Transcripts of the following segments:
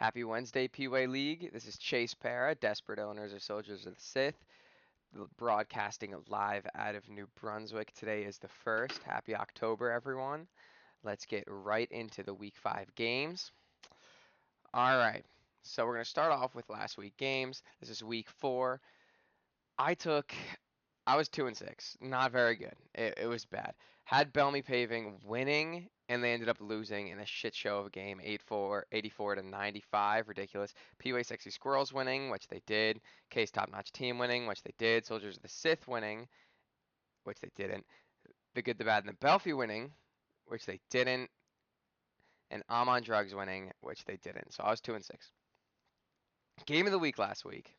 Happy Wednesday, Pway League. This is Chase Para, Desperate Owners or Soldiers of the Sith, broadcasting live out of New Brunswick. Today is the 1st. Happy October, everyone. Let's get right into the Week 5 games. All right, so we're going to start off with last week games. This is Week 4. I took I was 2-6. Not very good. It was bad. Had Bellamy Paving winning, and they ended up losing in a shit show of a game, 84 to 95. Ridiculous. Pway Sexy Squirrels winning, which they did. Case Top Notch Team winning, which they did. Soldiers of the Sith winning, which they didn't. The Good, the Bad, and the Belfie winning, which they didn't. And I'm on Drugs winning, which they didn't. So I was 2-6. Game of the week last week.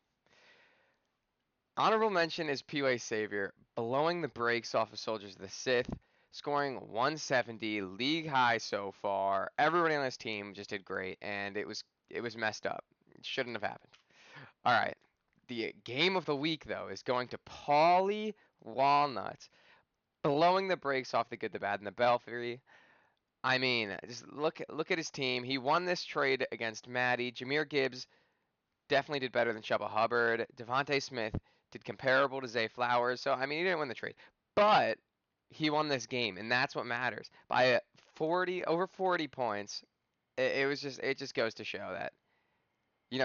Honorable mention is Pway Savior blowing the brakes off of Soldiers of the Sith, scoring 170, league high so far. Everybody on this team just did great, and it was messed up. It shouldn't have happened. All right, the game of the week though is going to Paulie Walnuts, blowing the brakes off the Good, the Bad, and the Belfry. I mean, just look at his team. He won this trade against Maddie. Jameer Gibbs definitely did better than Chuba Hubbard. Devontae Smith did comparable to Zay Flowers. So I mean, he didn't win the trade, but he won this game, and that's what matters. By 40 points, it just goes to show that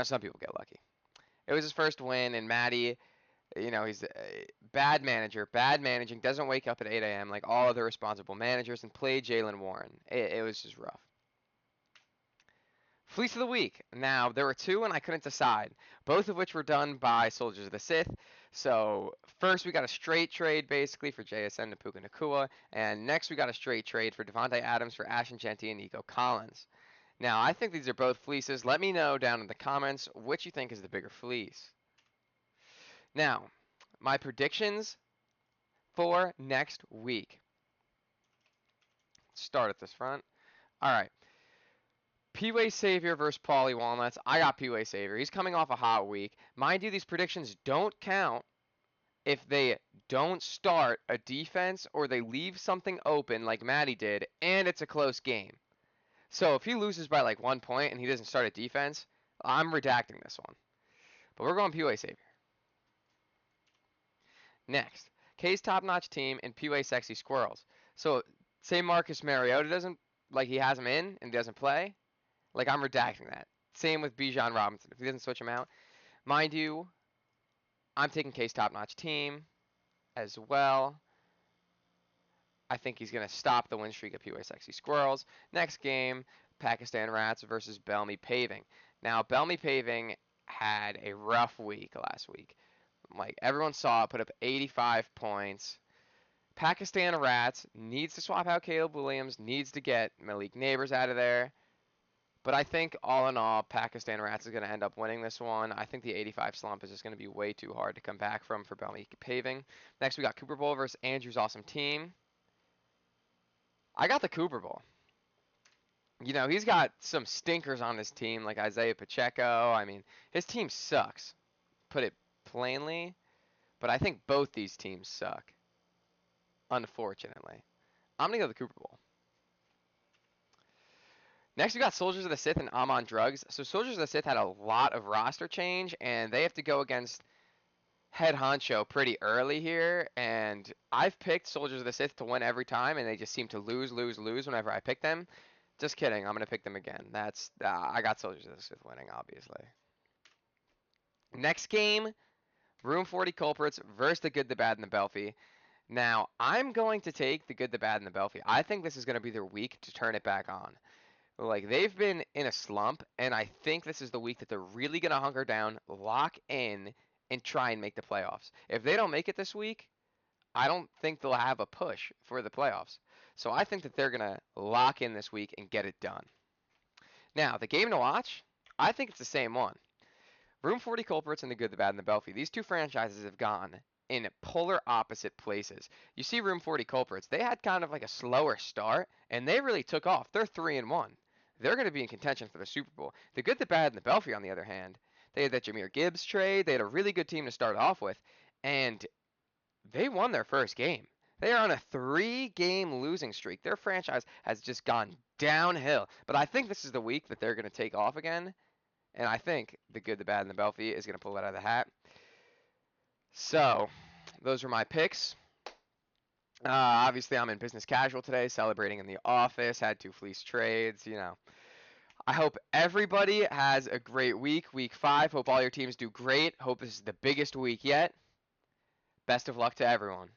some people get lucky. It was his first win, and Matty, he's a bad manager, bad managing, doesn't wake up at 8 a.m. like all other responsible managers, and played Jalen Warren. It was just rough. Fleece of the Week. Now, there were two, and I couldn't decide, both of which were done by Soldiers of the Sith. So, first we got a straight trade, basically, for JSN to Puka Nakua, and next we got a straight trade for Devontae Adams for Ashton Genty and Nico Collins. Now, I think these are both fleeces. Let me know down in the comments which you think is the bigger fleece. Now, my predictions for next week. Start at this front. All right. Pway Savior versus Paulie Walnuts. I got Pway Savior. He's coming off a hot week. Mind you, these predictions don't count if they don't start a defense or they leave something open like Maddie did, and it's a close game. So if he loses by like 1 point and he doesn't start a defense, I'm redacting this one. But we're going Pway Savior. Next, K's top-notch team and Pway Sexy Squirrels. So say Marcus Mariota doesn't, like he has him in and doesn't play, like I'm redacting that. Same with Bijan Robinson. If he doesn't switch him out, mind you, I'm taking K's top-notch team as well. I think he's gonna stop the win streak of Pway Sexy Squirrels. Next game, Pakistan Rats versus Bellamy Paving. Now Bellamy Paving had a rough week last week. Like everyone saw it, put up 85 points. Pakistan Rats needs to swap out Caleb Williams, needs to get Malik Neighbors out of there. But I think all in all, Pakistan Rats is going to end up winning this one. I think the 85 slump is just going to be way too hard to come back from for Bellamy Paving. Next, we got Cooper Bowl versus Andrew's awesome team. I got the Cooper Bowl. He's got some stinkers on his team, like Isaiah Pacheco. I mean, his team sucks, put it plainly. But I think both these teams suck, unfortunately. I'm going to go with the Cooper Bowl. Next, we got Soldiers of the Sith and I'm on Drugs. So Soldiers of the Sith had a lot of roster change, and they have to go against Head Honcho pretty early here. And I've picked Soldiers of the Sith to win every time, and they just seem to lose whenever I pick them. Just kidding. I'm going to pick them again. I got Soldiers of the Sith winning, obviously. Next game, Room 40 Culprits versus the Good, the Bad, and the Belfie. Now, I'm going to take the Good, the Bad, and the Belfie. I think this is going to be their week to turn it back on. Like, they've been in a slump, and I think this is the week that they're really going to hunker down, lock in, and try and make the playoffs. If they don't make it this week, I don't think they'll have a push for the playoffs. So I think that they're going to lock in this week and get it done. Now, the game to watch, I think it's the same one. Room 40 Culprits and the Good, the Bad, and the Belfie. These two franchises have gone in polar opposite places. You see Room 40 Culprits, they had kind of like a slower start, and they really took off. They're 3-1. They're going to be in contention for the Super Bowl. The Good, the Bad, and the Belfie, on the other hand, they had that Jameer Gibbs trade. They had a really good team to start off with, and they won their first game. They are on a 3-game losing streak. Their franchise has just gone downhill. But I think this is the week that they're going to take off again, And I think the good, the bad, and the Belfie is going to pull it out of the hat. So, those are my picks. Obviously, I'm in business casual today, celebrating in the office. Had 2 fleece trades. I hope everybody has a great week. Week 5. Hope all your teams do great. Hope this is the biggest week yet. Best of luck to everyone.